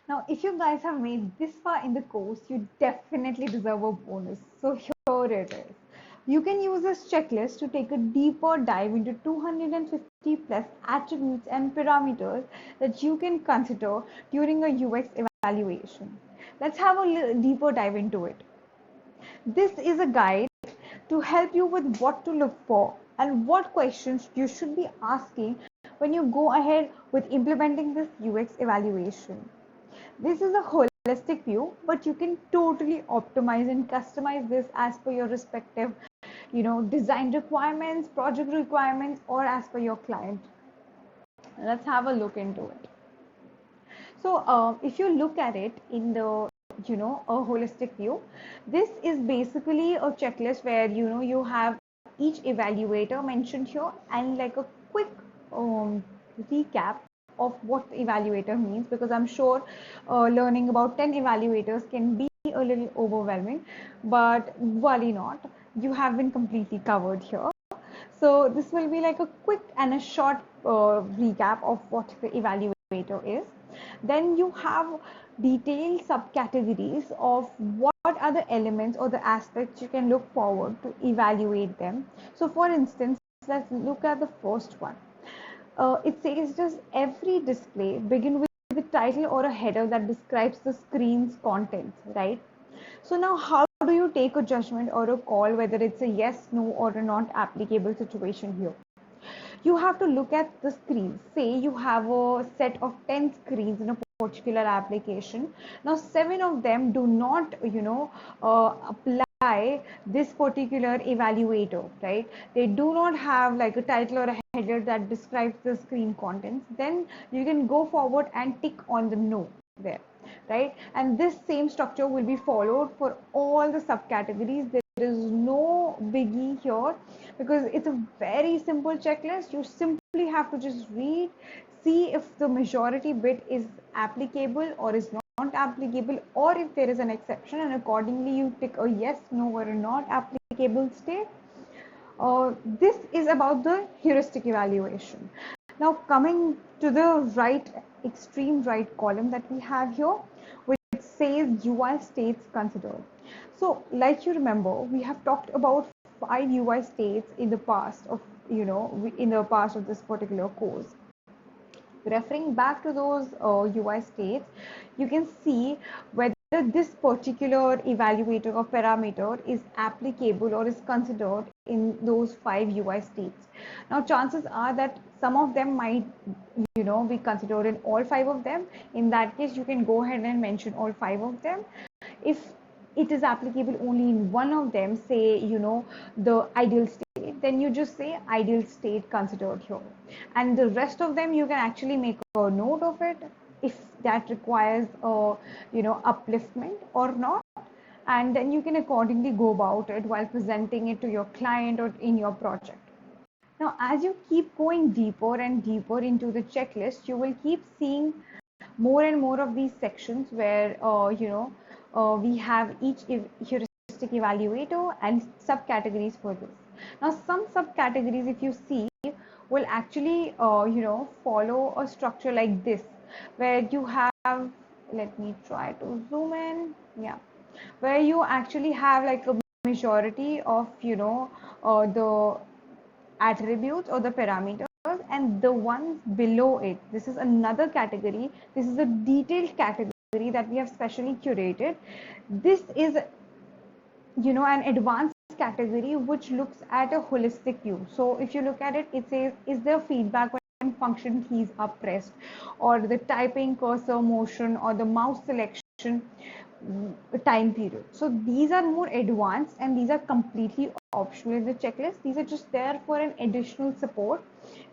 Now, if you guys have made this far in the course, you definitely deserve a bonus. So here it is. You can use this checklist to take a deeper dive into 250 plus attributes and parameters that you can consider during a UX evaluation. Let's have a deeper dive into it. This is a guide to help you with what to look for and what questions you should be asking when you go ahead with implementing this UX evaluation. This is a holistic view, but you can totally optimize and customize this as per your respective, design requirements, project requirements, or as per your client. Let's have a look into it. So, if you look at it in the a holistic view, this is basically a checklist where you have each evaluator mentioned here and like a quick recap of what the evaluator means, because I'm sure learning about 10 evaluators can be a little overwhelming, but worry not, you have been completely covered here. So this will be like a quick and a short recap of what the evaluator is. Then you have detailed subcategories of what are the elements or the aspects you can look forward to evaluate them. So for instance, let's look at the first one. It says, does every display begin with a title or a header that describes the screen's contents, right? So now how do you take a judgment or a call whether it's a yes, no, or a not applicable situation here? You have to look at the screens. Say you have a set of 10 screens in a particular application. Now 7 of them do not, apply this particular evaluator, right? They do not have like a title or a header that describes the screen contents. Then you can go forward and tick on the no there, right? And this same structure will be followed for all the subcategories. There is no biggie here because it's a very simple checklist. You simply have to just read, see if the majority bit is applicable or is not applicable, or if there is an exception, and accordingly you pick a yes, no, or a not applicable state. This is about the heuristic evaluation. Now coming to the right, extreme right column that we have here, which says UI states considered. So like you remember, we have talked about 5 UI states in the past of, in the past of this particular course. Referring back to those UI states, you can see whether this particular evaluator or parameter is applicable or is considered in those 5 UI states. Now, chances are that some of them might, be considered in all 5 of them. In that case, you can go ahead and mention all 5 of them. If it is applicable only in one of them, say, the ideal state, then you just say ideal state considered here. And the rest of them, you can actually make a note of it if that requires a, upliftment or not. And then you can accordingly go about it while presenting it to your client or in your project. Now, as you keep going deeper and deeper into the checklist, you will keep seeing more and more of these sections where, we have each heuristic evaluator and subcategories for this. Now, some subcategories, if you see, will actually, follow a structure like this, where you have, let me try to zoom in, yeah, where you actually have like a majority of, the attributes or the parameters, and the ones below it, this is another category. This is a detailed category that we have specially curated. This is, an advanced category which looks at a holistic view. So if you look at it, it says, is there feedback when function keys are pressed, or the typing cursor motion, or the mouse selection time period. So these are more advanced and these are completely optional in the checklist. These are just there for an additional support.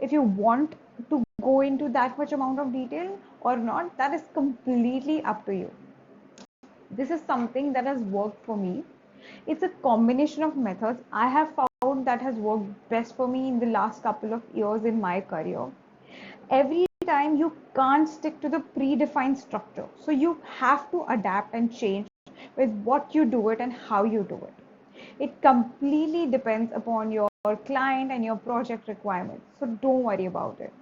If you want to go into that much amount of detail or not, that is completely up to you. This is something that has worked for me. It's a combination of methods I have found that has worked best for me in the last couple of years in my career. Every time you can't stick to the predefined structure, so you have to adapt and change with what you do it and how you do it. It completely depends upon your client and your project requirements, so don't worry about it.